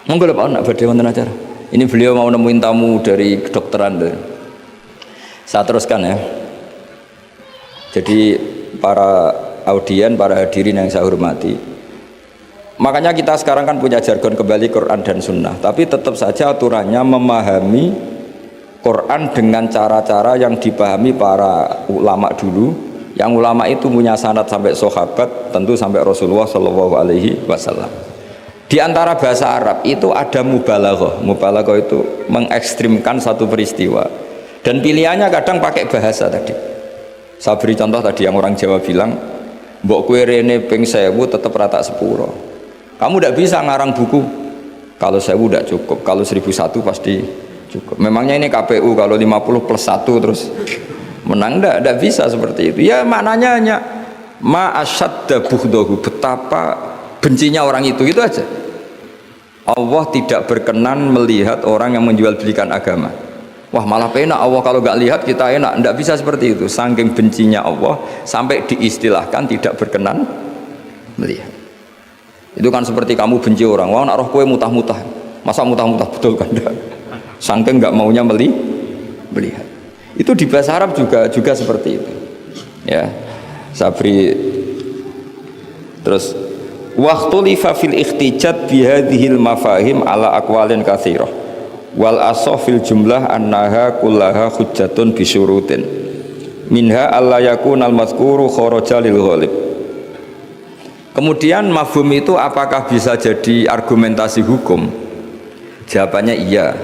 Monggo lho Pak nak badhe wonten acara. Ini beliau mau nemuin tamu dari kedokteran. Saya teruskan ya. Jadi para audien, para hadirin yang saya hormati, makanya kita sekarang kan punya jargon kembali Quran dan Sunnah, tapi tetap saja aturannya memahami Quran dengan cara-cara yang dipahami para ulama dulu, yang ulama itu punya sanad sampai sahabat, tentu sampai Rasulullah Shallallahu Alaihi Wasallam. Di antara bahasa Arab itu ada mubalaghah. Mubalaghah itu mengekstrimkan satu peristiwa, dan pilihannya kadang pakai bahasa tadi. Saya beri contoh tadi yang orang Jawa bilang, mbok kue rene ping 1000 tetap rata sepuro. Kamu tidak bisa ngarang buku kalau 1000 tidak cukup, kalau 1001 pasti cukup. Memangnya ini KPU kalau 50 plus 1 terus menang? Tidak bisa seperti itu. Ya maknanya hanya ma asyadda bughdahu, betapa bencinya orang itu aja. Allah tidak berkenan melihat orang yang menjual belikan agama. Wah malah penak Allah kalau nggak lihat kita enak. Tidak bisa seperti itu. Saking bencinya Allah sampai diistilahkan tidak berkenan melihat. Itu kan seperti kamu benci orang, wah nak roh kue mutah-mutah. Masa mutah-mutah, betul kan? Saking nggak maunya melihat. Itu di bahasa Arab juga seperti itu. Ya, saya beri terus. Waqtulifa fil ikhtijat bihadhil mafahim ala aqwalin katsirah wal asah fil jumlah annaha kullaha hujjatun bisyurutin minha alla yakuna al mazkuru kharaja lil ghalib. Kemudian mafhum itu apakah bisa jadi argumentasi hukum? Jawabannya iya,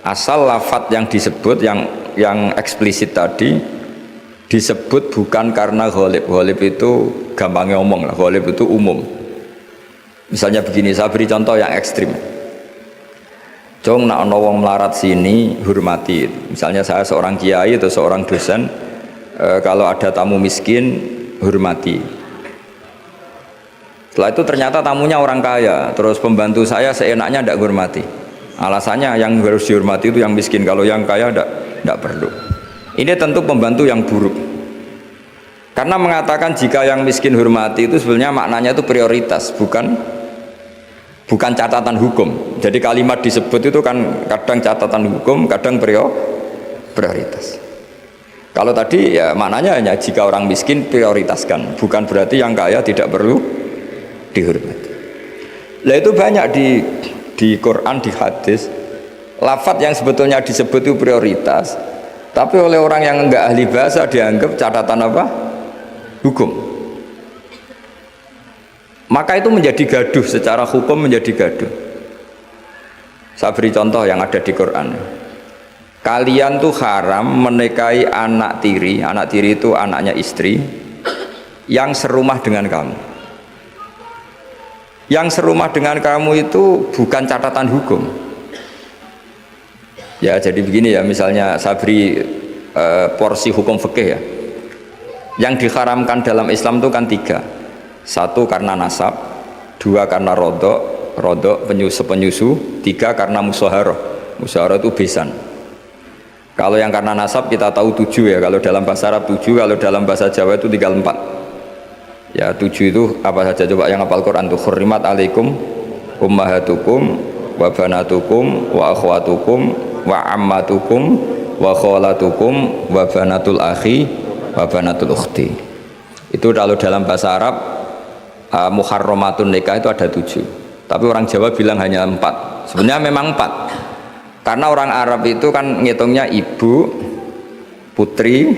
asal lafadz yang disebut yang eksplisit tadi disebut bukan karena ghalib. Ghalib itu gampangnya omong lah, ghalib itu umum. Misalnya begini, saya beri contoh yang ekstrim. Jong nak ono wong melarat sini, hormati. Misalnya saya seorang kiai atau seorang dosen, kalau ada tamu miskin, hormati. Setelah itu ternyata tamunya orang kaya, terus pembantu saya seenaknya tidak hormati. Alasannya yang harus dihormati itu yang miskin, kalau yang kaya tidak perlu. Ini tentu pembantu yang buruk. Karena mengatakan jika yang miskin hormati itu sebenarnya maknanya itu prioritas, bukan catatan hukum. Jadi kalimat disebut itu kan kadang catatan hukum, kadang prioritas. Kalau tadi ya maknanya hanya jika orang miskin prioritaskan, bukan berarti yang kaya tidak perlu dihormati. Nah itu banyak di Quran, di hadis, lafadz yang sebetulnya disebut itu prioritas, tapi oleh orang yang enggak ahli bahasa dianggap catatan apa? Hukum. Maka itu menjadi gaduh, secara hukum menjadi gaduh. Saya beri contoh yang ada di Quran. Kalian tuh haram menikahi anak tiri itu anaknya istri yang serumah dengan kamu. Yang serumah dengan kamu itu bukan catatan hukum. Ya jadi begini ya, misalnya saya beri porsi hukum fikih ya. Yang diharamkan dalam Islam itu kan 3. 1 karena nasab, 2 karena rodok penyusu, 3 karena musaharah. Musaharah itu besan. Kalau yang karena nasab kita tahu 7 ya, kalau dalam bahasa Arab 7, kalau dalam bahasa Jawa itu tinggal 4. Ya 7 itu apa saja, coba yang hafal Quran tuh, hurrimat alaikum ummahatukum wa banatukum wa akhwatukum wa ammatukum wa kholatukum wa banatul akhi wa banatul ukhti. Itu kalau dalam bahasa Arab muharramatun nikah itu ada 7, tapi orang Jawa bilang hanya 4. Sebenarnya memang 4 karena orang Arab itu kan ngitungnya ibu, putri,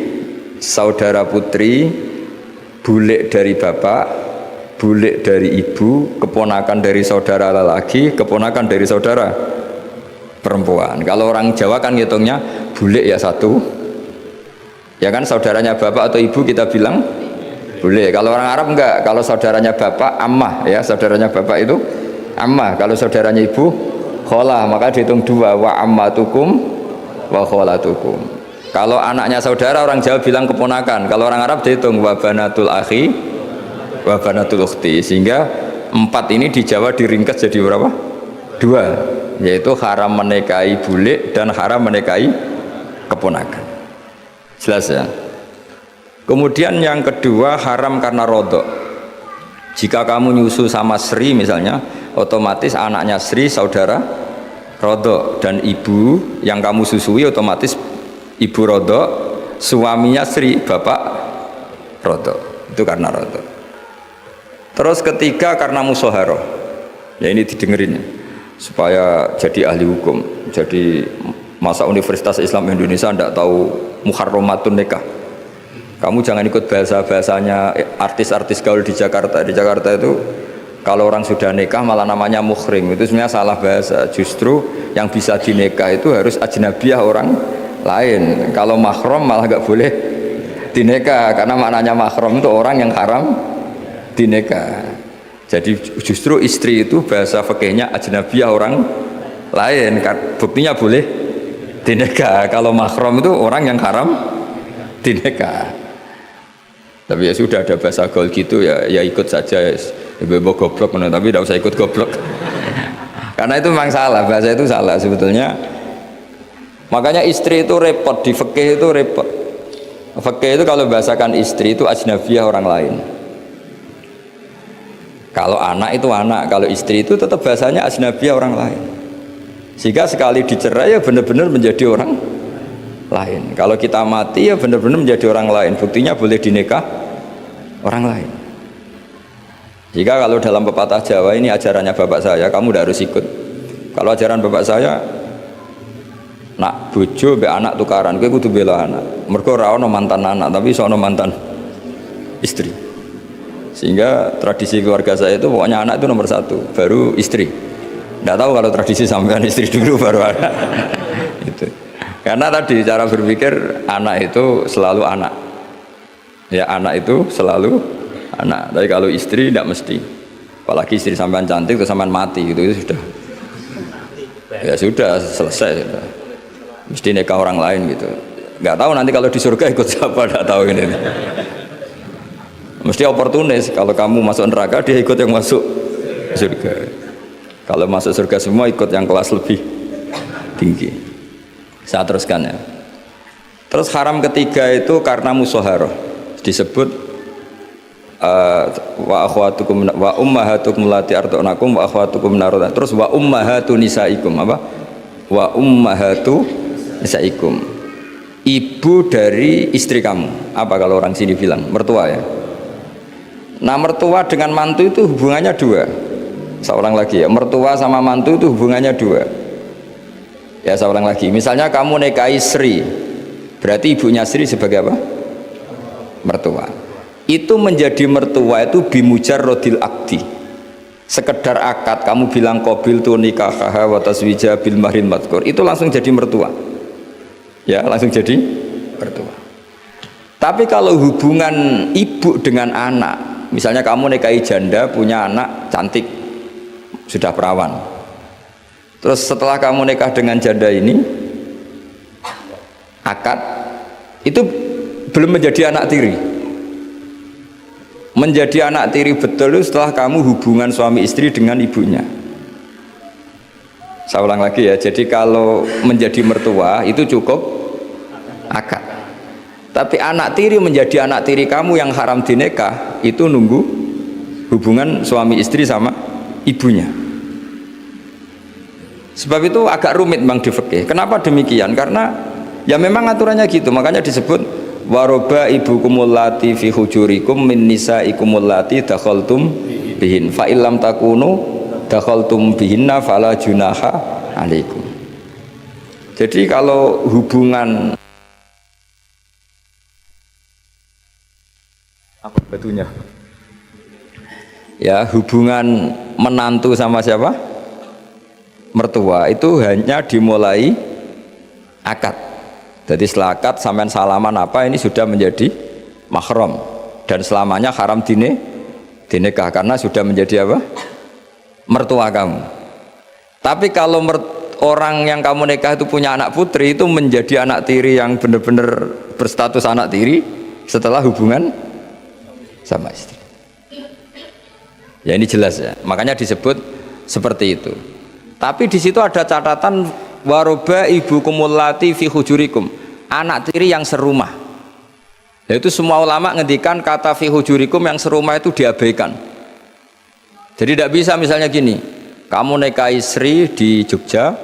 saudara putri, bulik dari bapak, bulik dari ibu, keponakan dari saudara lelaki, keponakan dari saudara perempuan. Kalau orang Jawa kan ngitungnya bulik ya 1, ya kan, saudaranya bapak atau ibu kita bilang boleh. Kalau orang Arab enggak, kalau saudaranya bapak ammah ya, saudaranya bapak itu ammah, kalau saudaranya ibu kholah, maka dihitung 2, wa ammatukum wa kholatukum. Kalau anaknya saudara orang Jawa bilang keponakan, kalau orang Arab dihitung wa banatul akhi wa banatul ukhti, sehingga 4 ini di Jawa diringkas jadi berapa? 2, yaitu haram menikahi bulik dan haram menikahi keponakan. Jelas ya. Kemudian yang kedua haram karena rodok. Jika kamu nyusu sama Sri misalnya, otomatis anaknya Sri saudara Rodok, dan ibu yang kamu susui otomatis ibu Rodok, suaminya Sri bapak Rodok. Itu karena Rodok. Terus ketiga karena musoharoh. Ya ini didengerin ya, supaya jadi ahli hukum. Jadi masa Universitas Islam Indonesia tidak tahu muharramatun nikah. Kamu jangan ikut bahasa-bahasanya artis-artis gaul di Jakarta. Di Jakarta itu kalau orang sudah nikah malah namanya muhrim. Itu sebenarnya salah bahasa. Justru yang bisa dinikah itu harus ajnabiyah orang lain. Kalau mahram malah nggak boleh dinikah, karena maknanya mahram itu orang yang haram dinikah. Jadi justru istri itu bahasa fikihnya ajnabiyah orang lain. Buktinya boleh dinikah. Kalau mahram itu orang yang haram dinikah. Tapi ya sudah, ada bahasa gaul gitu ya ikut saja ya, bebo goblok, tapi tidak usah ikut goblok. Karena itu memang salah, bahasa itu salah sebetulnya. Makanya istri itu repot, di fikih itu repot. Fikih itu kalau bahasakan istri itu ajnabiyah orang lain. Kalau anak itu anak, kalau istri itu tetap bahasanya ajnabiyah orang lain. Sehingga sekali dicerai ya benar-benar menjadi orang lain. Kalau kita mati ya benar-benar menjadi orang lain. Buktinya boleh dinikah orang lain. Jika kalau dalam pepatah Jawa, ini ajarannya bapak saya, kamu tidak harus ikut. Kalau ajaran bapak saya, nak bojo be anak tukaran, kowe kudu bela anak. Mergo ora ono mantan anak, tapi iso ono mantan istri. Sehingga tradisi keluarga saya itu pokoknya anak itu nomor satu, baru istri. Tidak tahu kalau tradisi sampean istri dulu baru anak. Itu. Karena tadi cara berpikir anak itu selalu anak. Ya anak itu selalu anak. Tapi kalau istri tidak mesti. Apalagi istri sampean cantik terus sampean mati gitu, itu sudah. Ya sudah selesai sudah. Mesti nikah orang lain gitu. Nggak tahu nanti kalau di surga ikut siapa, nggak tahu ini. Mesti oportunis, kalau kamu masuk neraka dia ikut yang masuk surga. Kalau masuk surga semua ikut yang kelas lebih tinggi. Saya teruskan ya. Terus haram ketiga itu karena musoharoh, disebut wa akhwatukum wa ummahatukum lati arda'nakum wa akhwatukum naroda. Terus wa ummahatu nisaikum, apa? Wa ummahatu nisaikum, ibu dari istri kamu. Apa kalau orang sini bilang mertua ya. Nah mertua dengan mantu itu hubungannya dua. Seorang lagi ya, mertua sama mantu itu hubungannya dua. Ya seorang lagi, misalnya kamu nikahi Sri, berarti ibunya Sri sebagai apa? Mertua. Itu menjadi mertua itu bimujarrodil akdi, sekedar akad kamu bilang qabil tu nikahaha wa taswija bil mahrin madkur, itu langsung jadi mertua. Ya langsung jadi mertua. Tapi kalau hubungan ibu dengan anak, misalnya kamu nikahi janda punya anak cantik, sudah perawan. Terus setelah kamu nikah dengan janda ini, akad itu belum menjadi anak tiri. Menjadi anak tiri betul itu setelah kamu hubungan suami istri dengan ibunya. Saya ulang lagi ya, jadi kalau menjadi mertua itu cukup akad. Tapi anak tiri menjadi anak tiri kamu yang haram dinikah, itu nunggu hubungan suami istri sama ibunya. Sebab itu agak rumit memang di fikih. Kenapa demikian? Karena ya memang aturannya gitu. Makanya disebut waroba ibukumul lati fi hujurikum min nisaikumul lati dakhaltum bihin fa illam takunu dakhaltum bihinna fala junaha alaikum. Jadi kalau hubungan apa batunya? Ya hubungan menantu sama siapa? Mertua itu hanya dimulai akad. Jadi setelah akad sampean salaman apa ini sudah menjadi mahram dan selamanya haram dinikah karena sudah menjadi apa? Mertua kamu. Tapi kalau orang yang kamu nikah itu punya anak putri, itu menjadi anak tiri yang benar-benar berstatus anak tiri setelah hubungan sama istri. Ya ini jelas ya. Makanya disebut seperti itu. Tapi di situ ada catatan waroba ibu kumulati fi hujurikum, anak tiri yang serumah. Yaitu semua ulama ngendikan kata fi hujurikum yang serumah itu diabaikan. Jadi tidak bisa misalnya gini, kamu nikahi Sri di Jogja,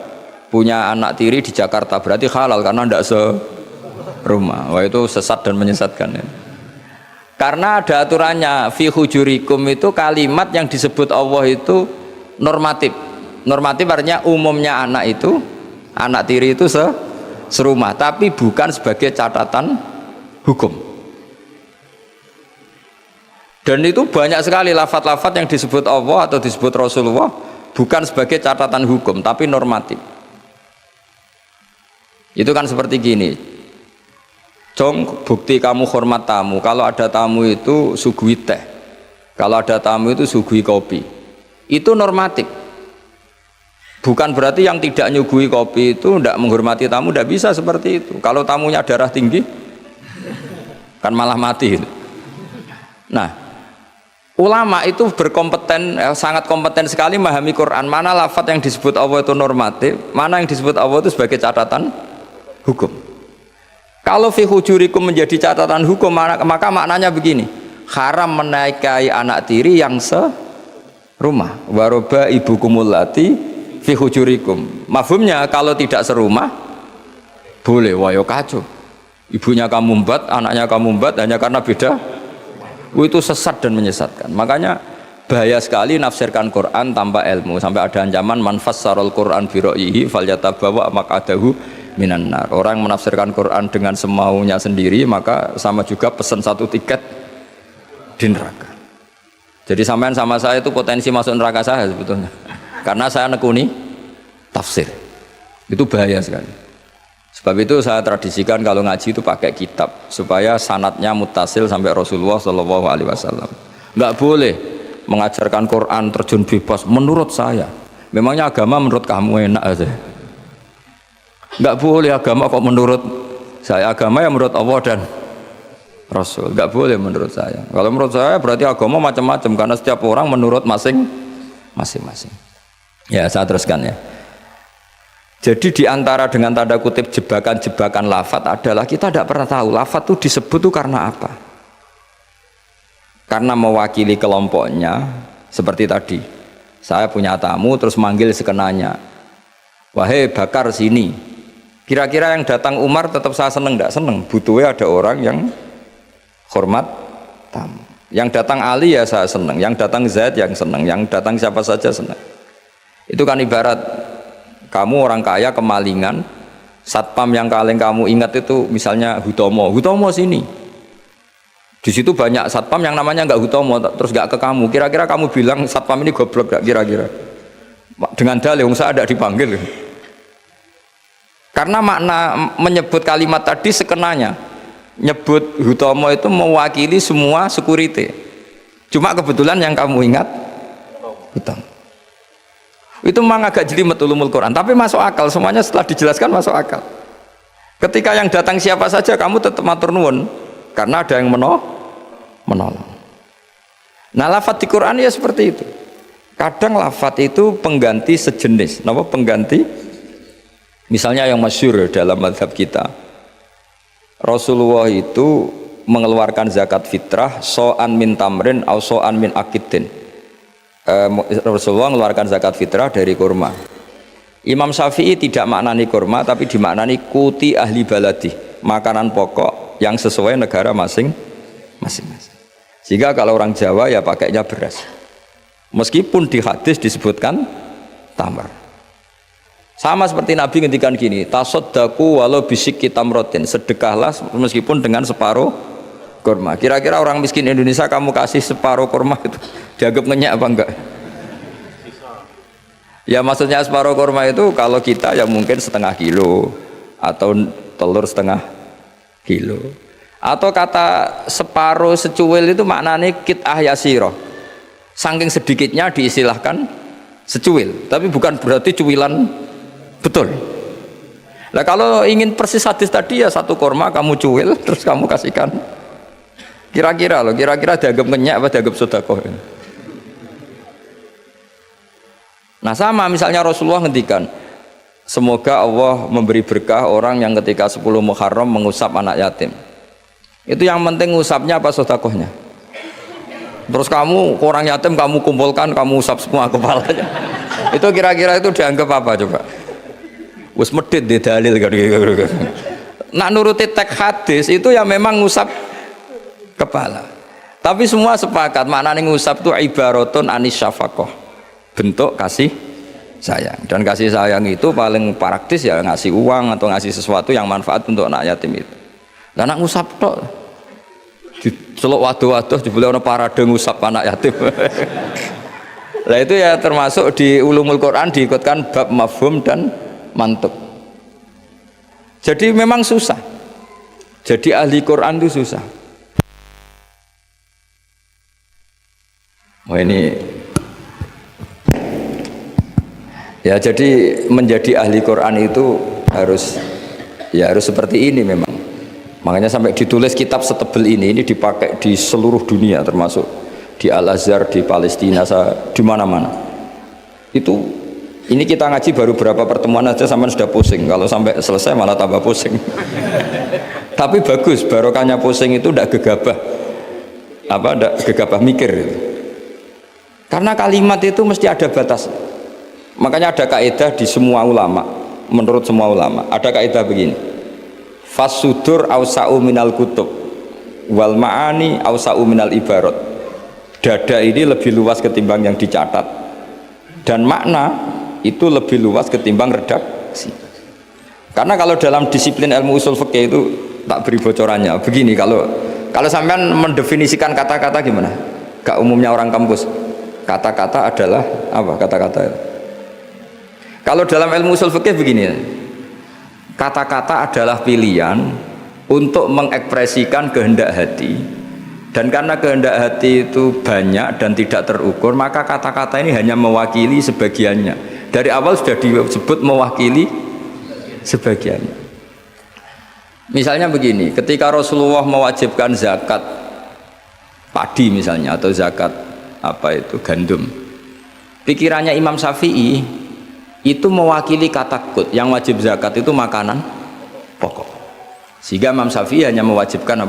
punya anak tiri di Jakarta, berarti halal karena tidak serumah. Wah itu sesat dan menyesatkan ya. Karena ada aturannya, fi hujurikum itu kalimat yang disebut Allah itu normatif. Normatif artinya umumnya anak itu, anak tiri itu serumah, tapi bukan sebagai catatan hukum. Dan itu banyak sekali lafaz-lafaz yang disebut Allah atau disebut Rasulullah bukan sebagai catatan hukum, tapi normatif. Itu kan seperti gini, Jong, bukti kamu hormat tamu, kalau ada tamu itu suguhi teh, kalau ada tamu itu suguhi kopi. Itu normatif. Bukan berarti yang tidak nyuguhi kopi itu tidak menghormati tamu, tidak bisa seperti itu. Kalau tamunya darah tinggi kan malah mati. Nah, ulama itu berkompeten, sangat kompeten sekali memahami Quran. Mana lafaz yang disebut Allah itu normatif, mana yang disebut Allah itu sebagai catatan hukum. Kalau fi hujurikum menjadi catatan hukum, maka maknanya begini, haram menikahi anak tiri yang serumah. Waroba ibukumul lati fi hujurikum. Mafhumnya kalau tidak serumah boleh, wayo kacau. Ibunya kamu embat, anaknya kamu embat hanya karena beda. Itu sesat dan menyesatkan. Makanya bahaya sekali nafsirkan Quran tanpa ilmu, sampai ada ancaman man fassarul Quran bi ra'yihi falyatabawa maq'adahu minan nar. Orang menafsirkan Quran dengan semaunya sendiri maka sama juga pesan satu tiket di neraka. Jadi sampean sama saya itu potensi masuk neraka saya sebetulnya, karena saya nekuni tafsir. Itu bahaya sekali. Sebab itu saya tradisikan kalau ngaji itu pakai kitab supaya sanadnya mutasil sampai Rasulullah SAW. Nggak boleh mengajarkan Quran terjun bebas menurut saya. Memangnya agama menurut kamu enak aja. Nggak boleh agama kok menurut saya. Agama yang menurut Allah dan Rasul. Nggak boleh menurut saya. Kalau menurut saya berarti agama macam-macam, karena setiap orang menurut masing-masing. Ya saya teruskan ya. Jadi diantara dengan tanda kutip jebakan-jebakan lafaz adalah kita tidak pernah tahu lafaz itu disebut itu karena apa. Karena mewakili kelompoknya, seperti tadi. Saya punya tamu terus manggil sekenanya. Wahai Bakar sini. Kira-kira yang datang Umar tetap saya seneng tidak seneng. Butuhnya ada orang yang hormat tamu. Yang datang Ali ya saya seneng. Yang datang Zaid yang seneng. Yang datang siapa saja seneng. Itu kan ibarat kamu orang kaya kemalingan, satpam yang paling kamu ingat itu misalnya Hutomo sini. Di situ banyak satpam yang namanya nggak Hutomo, terus nggak ke kamu. Kira-kira kamu bilang satpam ini goblok nggak kira-kira? Dengan dalih, saya ada dipanggil. Karena makna menyebut kalimat tadi sekenanya, nyebut Hutomo itu mewakili semua security. Cuma kebetulan yang kamu ingat Hutomo. Itu memang agak jelimet ulumul Quran, tapi masuk akal, semuanya setelah dijelaskan masuk akal. Ketika yang datang siapa saja kamu tetap matur nuwun karena ada yang menolong. Nah lafadz di Quran ya seperti itu. Kadang lafadz itu pengganti sejenis. Napa pengganti? Misalnya yang masyhur dalam mazhab kita, Rasulullah itu mengeluarkan zakat fitrah so'an min tamrin au so'an min akidin. Rasulullah mengeluarkan zakat fitrah dari kurma. Imam Syafi'i tidak maknani kurma, tapi dimaknani kuti ahli baladi, makanan pokok yang sesuai negara masing-masing. Sehingga kalau orang Jawa ya pakainya beras, meskipun di hadis disebutkan tamar. Sama seperti Nabi ngendikan gini, tasaddaku walau bisyikki tamrotin, sedekahlah meskipun dengan separuh kurma. Kira-kira orang miskin Indonesia kamu kasih separuh kurma itu dianggap ngenyak apa enggak? Ya maksudnya separuh kurma itu kalau kita ya mungkin setengah kilo atau telur setengah kilo. Atau kata separuh secuil itu maknanya kit'ah yasiroh, saking sedikitnya diistilahkan secuil, tapi bukan berarti cuilan betul. Nah kalau ingin persis hadis tadi ya satu kurma kamu cuil terus kamu kasihkan. Kira-kira loh, kira-kira dianggap ngenyak apa dianggap sedekah. Nah sama misalnya Rasulullah ngendikan, semoga Allah memberi berkah orang yang ketika 10 Muharram mengusap anak yatim. Itu yang penting ngusapnya apa sedekahnya? Terus kamu orang yatim kamu kumpulkan, kamu usap semua kepalanya. Itu kira-kira itu dianggap apa coba? Wis medit di dalil kan. Nak nuruti teks hadis itu ya memang ngusap kepala. Tapi semua sepakat maknanya ngusap itu ibaratun anis syafaqah. Bentuk kasih sayang. Dan kasih sayang itu paling praktis ya ngasih uang atau ngasih sesuatu yang manfaat untuk anak yatim itu. Lah nak ngusap tok. Diceluk waduh-waduh dibeli ana parade ngusap anak yatim. Lah itu ya termasuk di ulumul Quran diikutkan bab mafhum dan mantuk. Jadi memang susah. Jadi ahli Quran itu susah. Oh ini ya, jadi menjadi ahli Quran itu harus seperti ini memang. Makanya sampai ditulis kitab setebel ini dipakai di seluruh dunia, termasuk di Al-Azhar, di Palestina, di mana-mana. Ini kita ngaji baru berapa pertemuan aja sampai sudah pusing. Kalau sampai selesai malah tambah pusing. Tapi bagus, barokahnya pusing itu tidak gegabah. Tidak gegabah mikir. Karena kalimat itu mesti ada batas. Makanya ada kaidah di semua ulama, menurut semua ulama, ada kaidah begini. Fasudur ausa'u minal kutub wal ma'ani ausa'u minal ibarat. Dada ini lebih luas ketimbang yang dicatat, dan makna itu lebih luas ketimbang redaksi. Karena kalau dalam disiplin ilmu usul fikih itu tak beri bocorannya begini, kalau sampean mendefinisikan kata-kata gimana? Gak umumnya orang kampus, kata-kata adalah apa? Kata-kata kalau dalam ilmu usul fikih begini, kata-kata adalah pilihan untuk mengekspresikan kehendak hati, dan karena kehendak hati itu banyak dan tidak terukur, maka kata-kata ini hanya mewakili sebagiannya. Dari awal sudah disebut mewakili sebagiannya. Misalnya begini, ketika Rasulullah mewajibkan zakat padi misalnya, atau zakat gandum, pikirannya Imam Syafi'i itu mewakili kata kut, yang wajib zakat itu makanan pokok, sehingga Imam Syafi'i hanya mewajibkan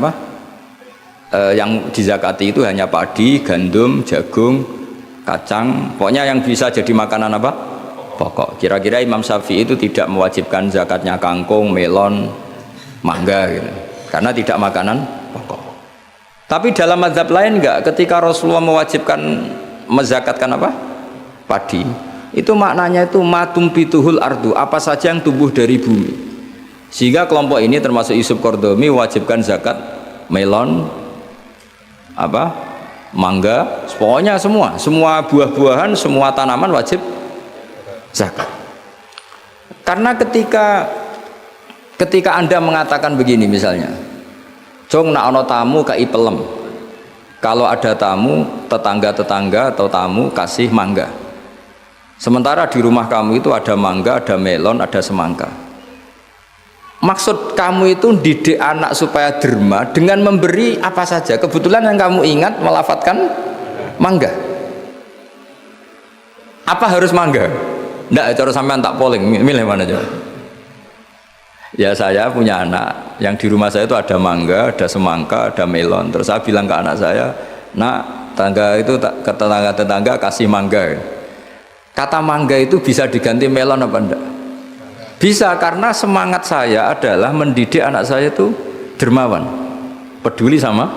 yang dizakati itu hanya padi, gandum, jagung, kacang, pokoknya yang bisa jadi makanan pokok. Kira-kira Imam Syafi'i itu tidak mewajibkan zakatnya kangkung, melon, mangga gitu, karena tidak makanan pokok. Tapi dalam mazhab lain enggak, ketika Rasulullah mezakatkan padi, itu maknanya itu matumpituhul ardu, apa saja yang tumbuh dari bumi. Sehingga kelompok ini termasuk Yusuf Qardomi mewajibkan zakat melon, mangga, pokoknya semua buah-buahan, semua tanaman wajib zakat. Karena ketika Anda mengatakan begini misalnya, jong nak ono tamu kai pelem, kalau ada tamu, tetangga-tetangga atau tamu kasih mangga, sementara di rumah kamu itu ada mangga, ada melon, ada semangka. Maksud kamu itu didik anak supaya derma dengan memberi apa saja. Kebetulan yang kamu ingat melafadzkan mangga. Apa harus mangga? Nggak, cara sampean tak polling, milih mana aja. Ya saya punya anak, yang di rumah saya itu ada mangga, ada semangka, ada melon. Terus saya bilang ke anak saya, nak, ke tetangga kasih mangga. Kata mangga itu bisa diganti melon apa enggak? Bisa, karena semangat saya adalah mendidik anak saya itu dermawan, peduli sama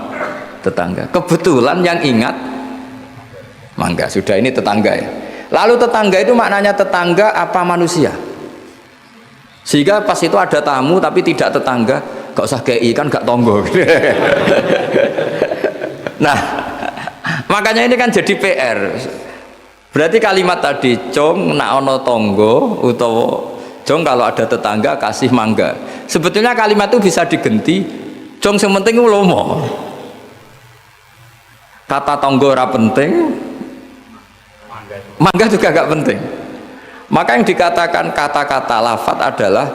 tetangga. Kebetulan yang ingat mangga, sudah ini tetangga ya. Lalu tetangga itu maknanya tetangga apa manusia? Sehingga pas itu ada tamu tapi tidak tetangga, gak usah kei kan gak tonggo. Nah, makanya ini kan jadi PR. Berarti kalimat tadi cong nak ono tonggo utawa cong kalau ada tetangga kasih mangga. Sebetulnya kalimat itu bisa diganti cong yang penting lomo. Kata tonggo ora penting, mangga juga gak penting. Maka yang dikatakan kata-kata lafat adalah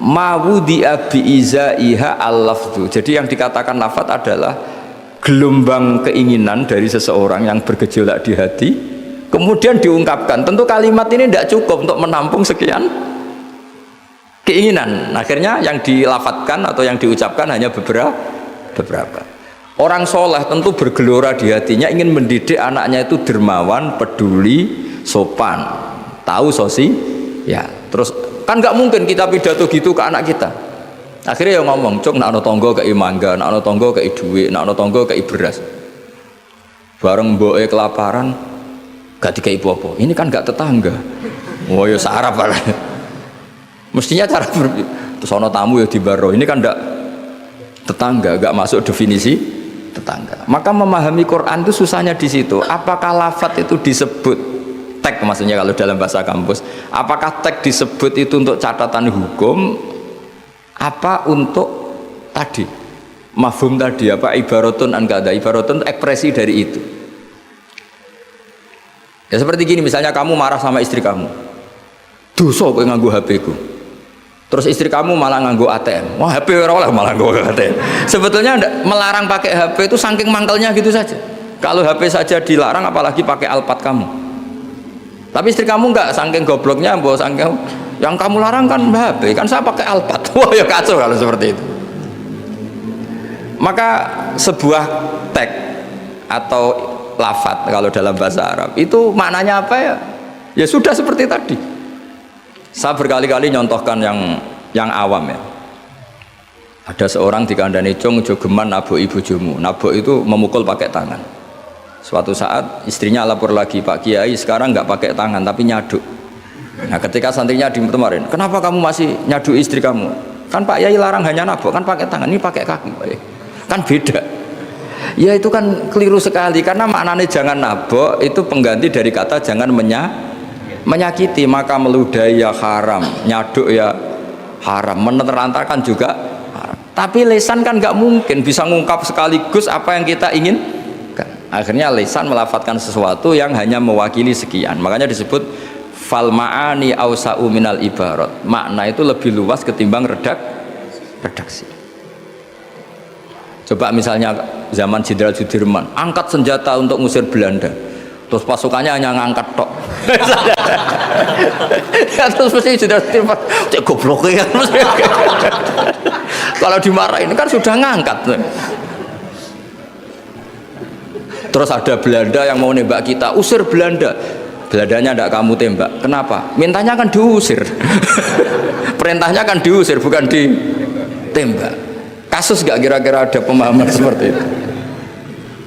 mawudi'a bi'izaiha al-lafdu. Jadi yang dikatakan lafat adalah gelombang keinginan dari seseorang yang bergejolak di hati, kemudian diungkapkan. Tentu kalimat ini tidak cukup untuk menampung sekian keinginan. Akhirnya yang dilafatkan atau yang diucapkan hanya beberapa. Orang soleh tentu bergelora di hatinya ingin mendidik anaknya itu dermawan, peduli, sopan, tahu sosi, ya. Terus kan nggak mungkin kita pidato gitu ke anak kita. Akhirnya yang ngomong, cuk, nak ono tonggo kei mangga, nak ono tonggo kei duit, nak ono tonggo kei beras. Bareng mboke kelaparan, gak dikei apa-apa. Ini kan gak tetangga. Oh ya sarap lah. Mestinya cara terus ono tamu ya dibaro. Ini kan ndak tetangga, gak masuk definisi tetangga. Maka memahami Quran itu susahnya di situ. Apakah lafadz itu disebut tag, maksudnya kalau dalam bahasa kampus, apakah tag disebut itu untuk catatan hukum, apa untuk tadi mafhum tadi, apa ibaratun an kada, ibaratun ekspresi dari itu. Ya seperti gini, misalnya kamu marah sama istri kamu, dosa kowe nganggo HP ku. Terus istri kamu malah nganggo ATM. Wah, HP ora oleh malah nganggo ATM. Sebetulnya melarang pakai HP itu saking mangkelnya gitu saja. Kalau HP saja dilarang, apalagi pakai Alphard kamu. Tapi istri kamu enggak, saking gobloknya, mbok saking yang kamu larang kan HP, kan saya pakai Alphard. Wah, ya kacau kalau seperti itu. Maka sebuah tag atau lafadz kalau dalam bahasa Arab itu maknanya apa ya? Ya sudah seperti tadi. Saya berkali-kali nyontohkan yang awam ya. Ada seorang dikandani cung jogeman nabok ibu bojomu. Nabok itu memukul pakai tangan. Suatu saat istrinya lapor lagi, Pak Kiai sekarang nggak pakai tangan tapi nyaduk. Nah ketika santrinya kemarin, kenapa kamu masih nyaduk istri kamu? Kan Pak Kiai larang hanya nabok, kan pakai tangan, ini pakai kaki. Kan beda. Ya itu kan keliru sekali, karena maknanya jangan nabok itu pengganti dari kata jangan menyakiti. Maka meludahi ya haram, nyaduk ya haram, menerantarkan juga haram. Tapi lisan kan nggak mungkin bisa ngungkap sekaligus apa yang kita ingin. Akhirnya lisan melafatkan sesuatu yang hanya mewakili sekian. Makanya disebut fal ma'ani ausa'u minal ibarat. Makna itu lebih luas ketimbang redaksi. Coba misalnya zaman Jenderal Sudirman angkat senjata untuk ngusir Belanda, terus pasukannya hanya ngangkat tok. Ya, terus mesti Jenderal Sudirman cek goblok ya. Kalau dimarahin kan sudah ngangkat. Terus ada Belanda yang mau nembak kita, usir Belanda. Belandanya tidak kamu tembak. Kenapa? Mintanya kan diusir. Perintahnya kan diusir, bukan ditembak. Kasus gak kira-kira ada pemahaman seperti itu?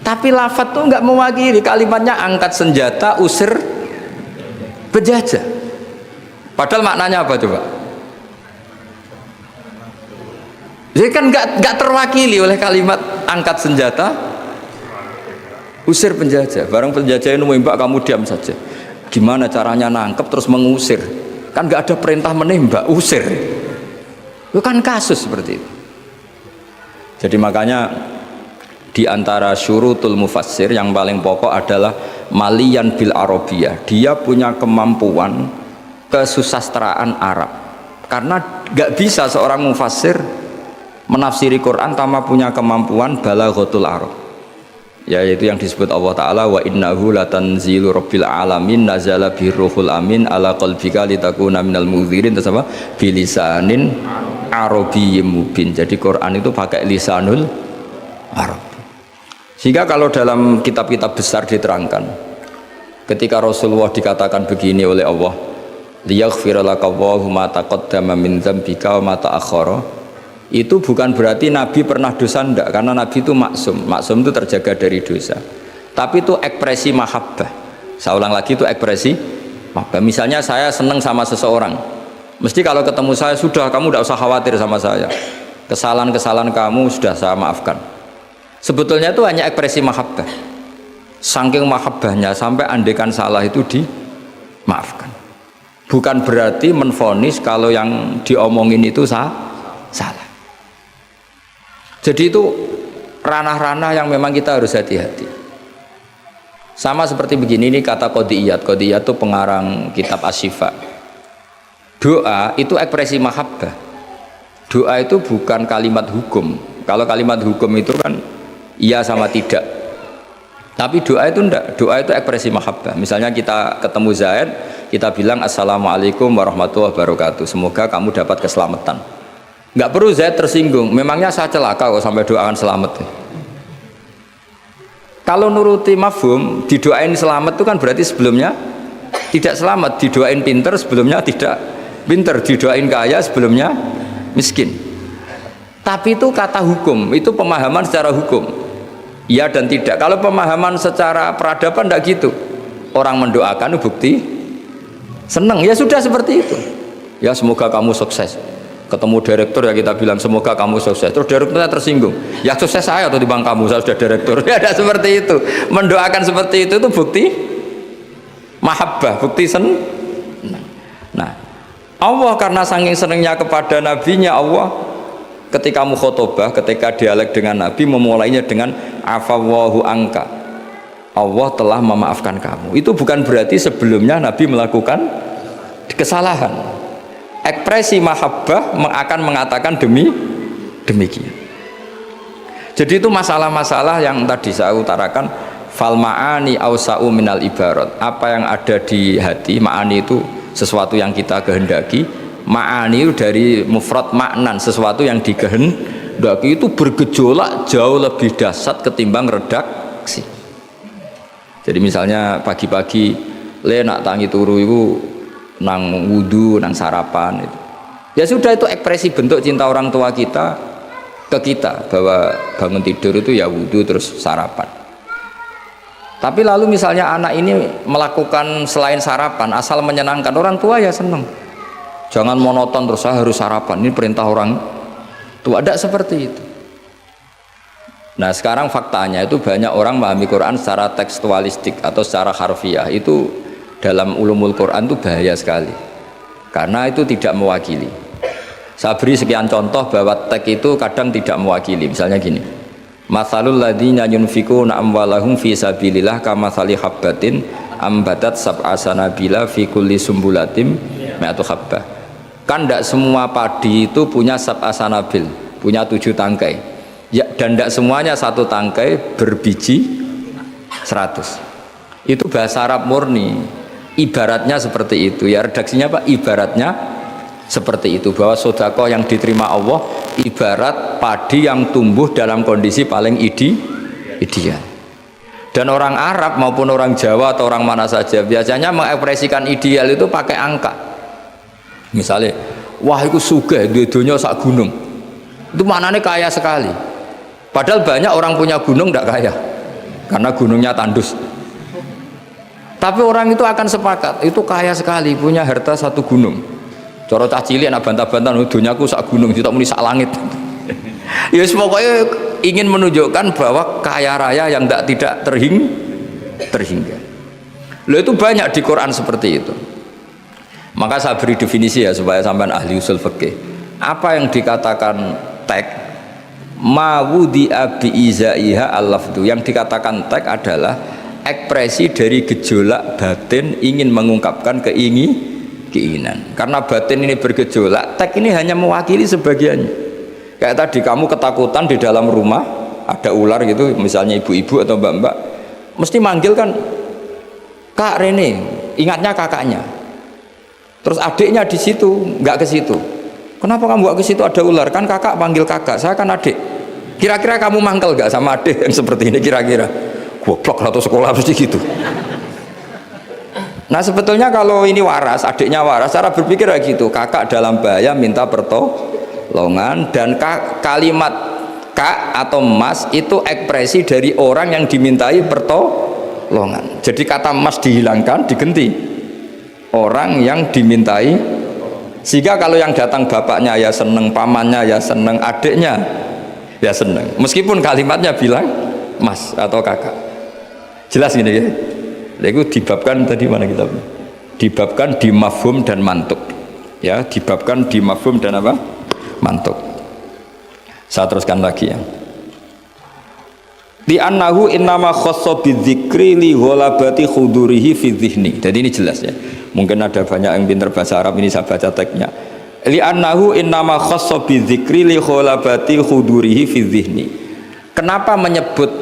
Tapi lafadz tuh nggak mewakili, kalimatnya angkat senjata, usir penjajah. Padahal maknanya apa coba? Jadi kan nggak terwakili oleh kalimat angkat senjata, usir penjajah. Barang penjajah itu menembak, kamu diam saja. Gimana caranya nangkep terus mengusir? Kan nggak ada perintah menembak, usir. Itu kan kasus seperti itu. Jadi makanya di antara syurutul mufassir yang paling pokok adalah maliyan bil arabiyah. Dia punya kemampuan kesusastraan Arab. Karena nggak bisa seorang mufassir menafsiri Quran tanpa punya kemampuan balaghatul Arab. Yaitu yang disebut Allah Ta'ala wa innahu latanzilu rabbil alamin nazala biruhul amin ala qalbika litakuna minal mudhirin. Terus apa? Bilisanin arabiyyin mubin. Jadi Quran itu pakai lisanul Arab. Sehingga kalau dalam kitab-kitab besar diterangkan, ketika Rasulullah dikatakan begini oleh Allah, liyaghfira lakallahu ma taqaddama min dzambika wa ma ta'akhkhara, itu bukan berarti Nabi pernah dosa, enggak, karena Nabi itu maksum. Maksum itu terjaga dari dosa. Tapi itu ekspresi mahabbah. Saya ulang lagi, itu ekspresi mahabbah. Misalnya saya senang sama seseorang, mesti kalau ketemu saya, sudah kamu tidak usah khawatir sama saya, kesalahan-kesalahan kamu sudah saya maafkan. Sebetulnya itu hanya ekspresi mahabbah. Saking mahabbahnya sampai andekan salah itu dimaafkan. Bukan berarti menvonis kalau yang diomongin itu salah. Jadi itu ranah-ranah yang memang kita harus hati-hati. Sama seperti begini, ini kata Qodiyat. Qodiyat itu pengarang kitab Asy-Syifa. Doa itu ekspresi mahabbah. Doa itu bukan kalimat hukum. Kalau kalimat hukum itu kan iya sama tidak. Tapi doa itu enggak. Doa itu ekspresi mahabbah. Misalnya kita ketemu Zaid, kita bilang assalamualaikum warahmatullahi wabarakatuh. Semoga kamu dapat keselamatan. Nggak perlu Zaid tersinggung. Memangnya saya celaka kok sampai doakan selamat. Kalau nuruti mafhum, didoain selamat itu kan berarti sebelumnya tidak selamat, didoain pinter sebelumnya tidak pinter, didoain kaya sebelumnya miskin. Tapi itu kata hukum, itu pemahaman secara hukum. Iya dan tidak. Kalau pemahaman secara peradaban tidak gitu. Orang mendoakan bukti senang, ya sudah seperti itu. Ya semoga kamu sukses. Ketemu direktur ya kita bilang semoga kamu sukses. Terus direkturnya tersinggung. Ya sukses saya atau dibang kamu, saya sudah direktur. Ya ada seperti itu. Mendoakan seperti itu bukti mahabbah, bukti senang. Nah, Allah karena saking senangnya kepada nabinya, Allah ketika mukhotobah, ketika dialek dengan Nabi memulainya dengan afawwahu angka. Allah telah memaafkan kamu. Itu bukan berarti sebelumnya Nabi melakukan kesalahan. Ekspresi mahabbah akan mengatakan demikian. Jadi itu masalah-masalah yang tadi saya utarakan, fal ma'ani ausa'u minal ibarat. Apa yang ada di hati, ma'ani itu sesuatu yang kita kehendaki, ma'ani dari mufrad maknan, sesuatu yang dikehendaki itu bergejolak jauh lebih dahsyat ketimbang redaksi. Jadi misalnya pagi-pagi le nak tangi turu itu nang wudu, nang sarapan itu. Ya sudah, itu ekspresi bentuk cinta orang tua kita ke kita, bahwa bangun tidur itu ya wudu terus sarapan. Tapi lalu misalnya anak ini melakukan selain sarapan asal menyenangkan orang tua, ya senang. Jangan monoton terus saya harus sarapan, ini perintah orang tua. Tidak seperti itu. Nah sekarang faktanya itu banyak orang memahami Quran secara tekstualistik atau secara harfiah. Itu dalam ulumul Quran itu bahaya sekali, karena itu tidak mewakili. Saya beri sekian contoh bahwa teks itu kadang tidak mewakili. Misalnya gini, matsalul ladzina yunfikuna amwalahum fi sabilillah kamatsali habbatin ambatat sab'a sanabila fi kulli sumbulatin mi'atu habbah. Kan tidak semua padi itu punya sab'a sanabil, punya 7 tangkai ya, dan tidak semuanya satu tangkai berbiji 100. Itu bahasa Arab murni. Ibaratnya seperti itu, ya redaksinya Pak, ibaratnya seperti itu, bahwa sedekah yang diterima Allah ibarat padi yang tumbuh dalam kondisi paling ideal. Dan orang Arab maupun orang Jawa atau orang mana saja biasanya mengekspresikan ideal itu pakai angka. Misalnya, wah itu sugih dunya sak gunung, itu maknanya kaya sekali. Padahal banyak orang punya gunung tidak kaya, karena gunungnya tandus. Tapi orang itu akan sepakat, itu kaya sekali, punya harta 1 gunung. Cara cah cilik anak bantah-bantah, dunyaku sak gunung, tidak muni sak langit. Ya pokoknya ingin menunjukkan bahwa kaya raya yang tidak terhingga. Loh itu banyak di Quran seperti itu. Maka saya beri definisi ya supaya sampean ahli usul fikih. Apa yang dikatakan tag mawudi abi izaiha al-lafdu, yang dikatakan tag adalah ekspresi dari gejolak batin ingin mengungkapkan keinginan. Karena batin ini bergejolak, tag ini hanya mewakili sebagiannya. Kayak tadi kamu ketakutan di dalam rumah ada ular gitu, misalnya ibu-ibu atau mbak-mbak, mesti manggil kan, Kak Rene, ingatnya kakaknya. Terus adiknya di situ, nggak ke situ. Kenapa kamu nggak ke situ, ada ular? Kan kakak panggil kakak, saya kan adik. Kira-kira kamu mangkel nggak sama adik yang seperti ini kira-kira? Goblok atau sekolah mesti gitu. Nah sebetulnya kalau ini waras, adiknya waras, cara berpikir kayak gitu. Kakak dalam bahaya minta pertolongan, dan kalimat kak atau mas itu ekspresi dari orang yang dimintai pertolongan. Jadi kata mas dihilangkan, diganti orang yang dimintai. Sehingga kalau yang datang bapaknya ya seneng, pamannya ya seneng, adiknya ya seneng, meskipun kalimatnya bilang mas atau kakak. Jelas gini ya. Itu dibabkan tadi mana kita? Dibabkan di mafhum dan mantuk. Ya, dibabkan di mafhum dan apa? Mantuk. Saya teruskan lagi ya. Di annahu innama khassa bidzikri li ghalabati khudurihi fi dzihni. Jadi ini jelas ya. Mungkin ada banyak yang pintar bahasa Arab, ini saya baca teksnya. Li annahu innama khassa bidzikri li ghalabati khudurihi fi dzihni. Kenapa menyebut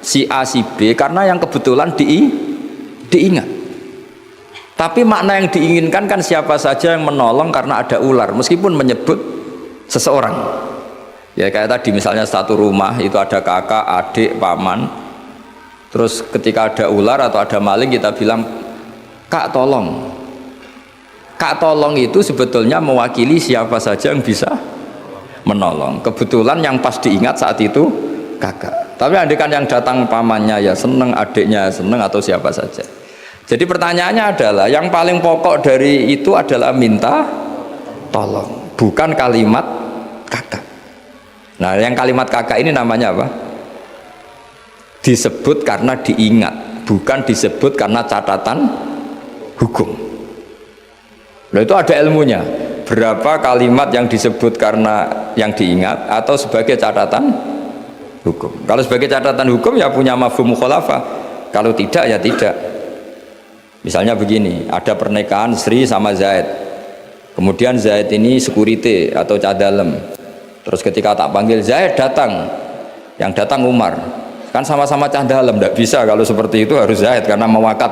si A si B? Karena yang kebetulan diingat. Tapi makna yang diinginkan kan siapa saja yang menolong karena ada ular, meskipun menyebut seseorang. Ya kayak tadi misalnya satu rumah itu ada kakak, adik, paman. Terus ketika ada ular atau ada maling kita bilang, Kak tolong. Kak tolong itu sebetulnya mewakili siapa saja yang bisa menolong. Kebetulan yang pas diingat saat itu kakak. Tapi andaikan yang datang pamannya ya seneng, adiknya seneng, atau siapa saja. Jadi pertanyaannya adalah yang paling pokok dari itu adalah minta tolong, bukan kalimat kakak. Nah, yang kalimat kakak ini namanya apa? Disebut karena diingat, bukan disebut karena catatan hukum. Nah, itu ada ilmunya. Berapa kalimat yang disebut karena yang diingat atau sebagai catatan hukum. Kalau sebagai catatan hukum ya punya mafhum mukhalafah. Kalau tidak ya tidak. Misalnya begini, ada pernikahan Sri sama Zaid. Kemudian Zaid ini security atau cadalem. Terus ketika tak panggil Zaid datang, yang datang Umar. Kan sama-sama cadalem, tidak bisa kalau seperti itu harus Zaid karena mewakad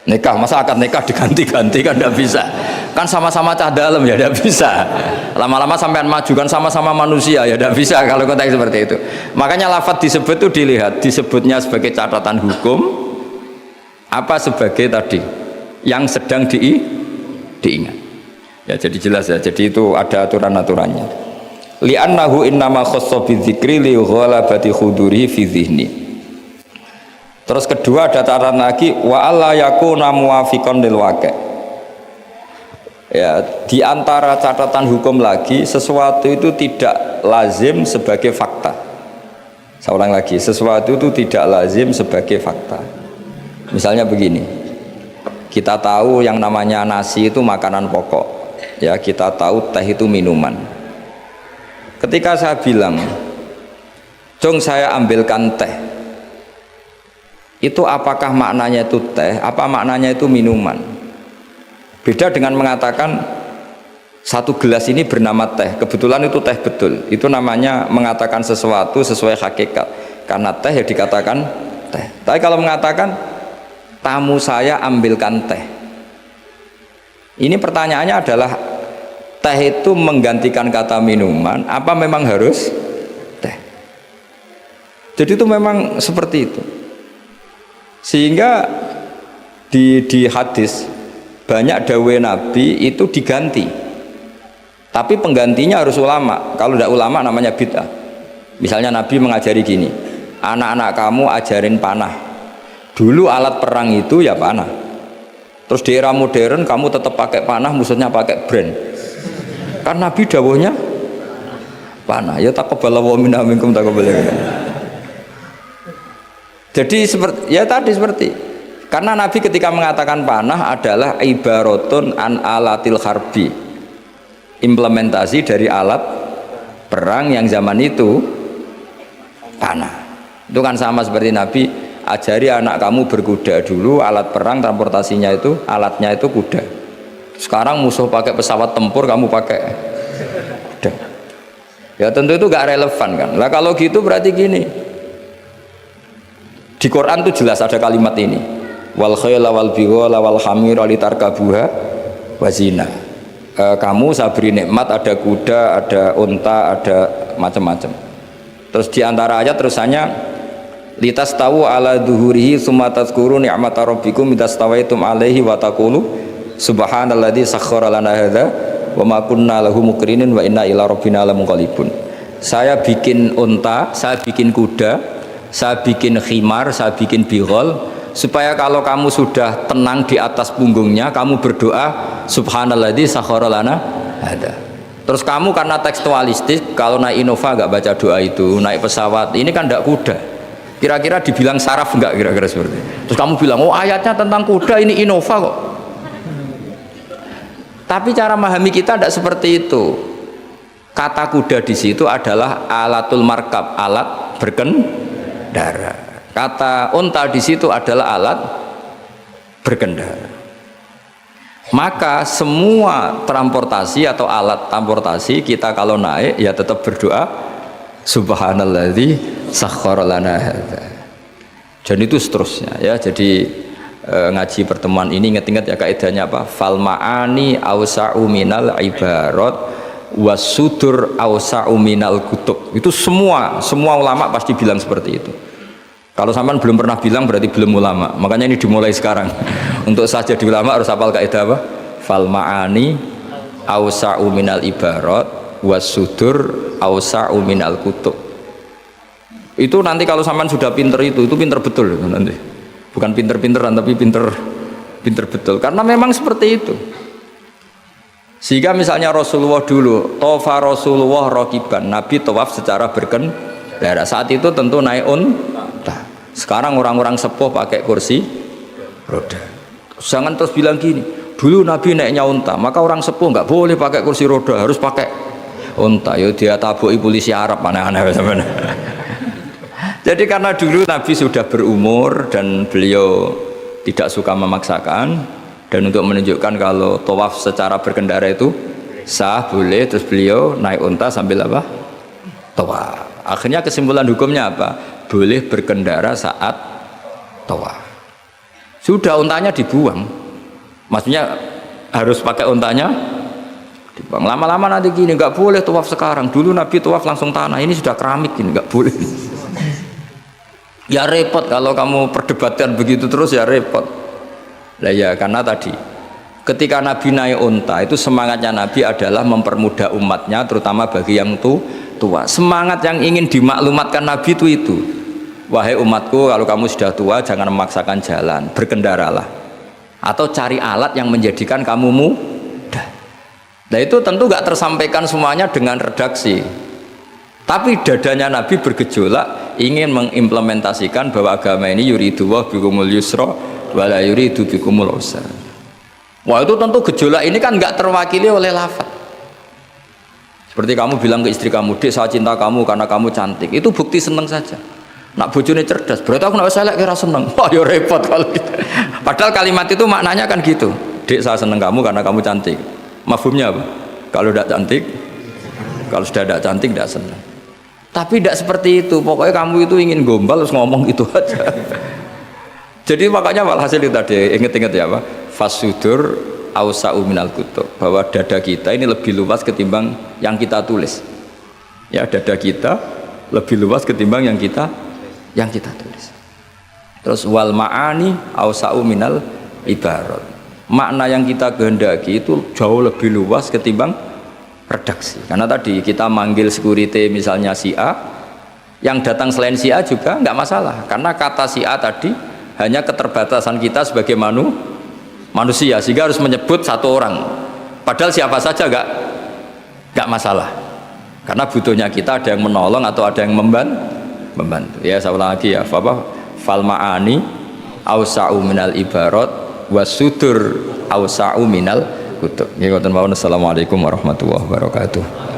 nikah. Masa akad nikah diganti-ganti kan tidak bisa. Kan sama-sama cadalem ya tidak bisa. Lama-lama sampean maju kan sama-sama manusia ya tidak bisa kalau konteks seperti itu. Makanya lafadz disebut itu dilihat, disebutnya sebagai catatan hukum apa sebagai tadi yang sedang diingat. Ya jadi jelas ya. Jadi itu ada aturan-aturannya. Li'annahu innama khassa bidzikri li ghalabati khudurihi fi dzihni. Terus kedua ada catatan lagi wa alla yakuna muwafiqan lil waqi'. Ya, di antara catatan hukum lagi sesuatu itu tidak lazim sebagai fakta. Saya ulang lagi, sesuatu itu tidak lazim sebagai fakta. Misalnya begini. Kita tahu yang namanya nasi itu makanan pokok. Ya, kita tahu teh itu minuman. Ketika saya bilang, "Jong, saya ambilkan teh." Itu apakah maknanya itu teh, apa maknanya itu minuman? Beda dengan mengatakan satu gelas ini bernama teh, kebetulan itu teh betul. Itu namanya mengatakan sesuatu sesuai hakikat. Karena teh ya dikatakan teh. Tapi kalau mengatakan tamu saya ambilkan teh, ini pertanyaannya adalah teh itu menggantikan kata minuman apa memang harus teh? Jadi itu memang seperti itu. Sehingga di hadis banyak dawai Nabi itu diganti. Tapi penggantinya harus ulama. Kalau tidak ulama namanya bid'ah. Misalnya Nabi mengajari gini, anak-anak kamu ajarin panah. Dulu alat perang itu ya panah. Terus di era modern kamu tetap pakai panah, musuhnya pakai brand. Kan Nabi dawuhnya panah. Ya taqabbalallahu minna minkum taqabbalan. Jadi seperti ya tadi seperti karena Nabi ketika mengatakan panah adalah ibaratun an alatil harbi, implementasi dari alat perang yang zaman itu panah. Itu kan sama seperti Nabi ajari anak kamu berkuda. Dulu alat perang transportasinya itu alatnya itu kuda. Sekarang musuh pakai pesawat tempur, kamu pakai kuda. Ya tentu itu gak relevan kan. Lah kalau gitu berarti gini, di Quran tuh jelas ada kalimat ini, wal khayla wal bighala wal hamira litarkabuha wazina. Kamu saya beri nikmat, ada kuda, ada unta, ada macam-macam. Terus di antara ayat terusannya litas tahu ala duhurihi summa tazkuru ni'mata rabbikum idastawaitum alaihi wa taqulu subhanalladzi sakhkhara lana hadza wa ma kunna lahu muqrinin wa inna ila rabbina lamunqalibun. Saya bikin unta, saya bikin kuda, saya bikin khimar, saya bikin bighal supaya kalau kamu sudah tenang di atas punggungnya kamu berdoa subhanalladzi sakhkhara lana hadza. Terus kamu karena tekstualistik kalau naik Innova enggak baca doa itu, naik pesawat ini kan enggak kuda. Kira-kira dibilang saraf enggak kira-kira seperti itu. Terus kamu bilang, "Oh, ayatnya tentang kuda, ini Innova kok." Tapi cara memahami kita tidak seperti itu. Kata kuda di situ adalah alatul markab, alat berkendara. Kata unta di situ adalah alat berkendara. Maka semua transportasi atau alat transportasi kita kalau naik ya tetap berdoa subhanalladzi sakhkhara lana hadza. Dan itu seterusnya ya. Jadi ngaji pertemuan ini ingat-ingat ya kaidahnya apa? Fal ma'ani awsa'u minal ibarat wasudur awsa'u minal kutub. Itu semua ulama pasti bilang seperti itu. Kalau sampean belum pernah bilang berarti belum ulama. Makanya ini dimulai sekarang. Untuk saja di ulama harus hafal kaidah apa? Fal ma'ani awsa'u minal ibarat was sudur awsa'u minal kutub. Itu nanti kalau sampean sudah pinter itu pinter betul nanti. Bukan pinter-pinteran tapi pinter betul. Karena memang seperti itu. Sehingga misalnya Rasulullah dulu, tofa Rasulullah rokiban, Nabi tawaf secara berkendara. Saat itu tentu naik unta. Sekarang orang-orang sepuh pakai kursi roda. Jangan terus bilang gini, dulu Nabi naiknya unta, maka orang sepuh nggak boleh pakai kursi roda, harus pakai unta. Yo dia tabuki polisi Arab aneh-aneh sebenarnya. Jadi karena dulu Nabi sudah berumur dan beliau tidak suka memaksakan, dan untuk menunjukkan kalau tawaf secara berkendara itu sah, boleh, terus beliau naik unta sambil apa? Tawaf. Akhirnya kesimpulan hukumnya apa? Boleh berkendara saat tawaf. Sudah untanya dibuang. Maksudnya harus pakai untanya dibuang. Lama-lama nanti gini, nggak boleh tawaf sekarang. Dulu Nabi tawaf langsung tanah, ini sudah keramik ini, nggak boleh. Ya repot kalau kamu perdebatkan begitu terus, ya repot. Lah ya karena tadi ketika Nabi naik unta itu semangatnya Nabi adalah mempermudah umatnya, terutama bagi yang tua. Semangat yang ingin dimaklumatkan Nabi itu. Wahai umatku, kalau kamu sudah tua jangan memaksakan jalan, berkendaralah atau cari alat yang menjadikan kamu mudah. Nah itu tentu gak tersampaikan semuanya dengan redaksi, tapi dadanya Nabi bergejolak ingin mengimplementasikan bahwa agama ini yuridu wa bikumul yusra wala yuridu bikumul usra. Wah itu tentu gejolak ini kan gak terwakili oleh lafaz. Seperti kamu bilang ke istri kamu, "Dek, saya cinta kamu karena kamu cantik." Itu bukti seneng saja. Nak bojone cerdas, berarti aku nak selek kira seneng. Wah, ya repot kalau gitu. Padahal kalimat itu maknanya kan gitu. "Dek, saya seneng kamu karena kamu cantik." Mafhumnya apa? Kalau tidak cantik, kalau sudah tidak cantik tidak seneng. Tapi tidak seperti itu. Pokoknya kamu itu ingin gombal terus ngomong gitu aja. Jadi makanya walhasil itu tadi inget-inget ya Pak. Fasudur awsa'u minal kutub, bahwa dada kita ini lebih luas ketimbang yang kita tulis. Ya, dada kita lebih luas ketimbang yang kita tulis. Terus wal ma'ani awsa'u minal ibarat. Makna yang kita kehendaki itu jauh lebih luas ketimbang redaksi. Karena tadi kita manggil security misalnya si A, yang datang selain si A juga nggak masalah. Karena kata si A tadi hanya keterbatasan kita sebagai manusia, sehingga harus menyebut satu orang. Padahal siapa saja nggak masalah. Karena butuhnya kita ada yang menolong atau ada yang membantu. Ya saya ulang lagi ya, fal ma'ani awsa'u minal ibarat wasudur awsa'u minal kutub. Ya, assalamualaikum warahmatullahi wabarakatuh.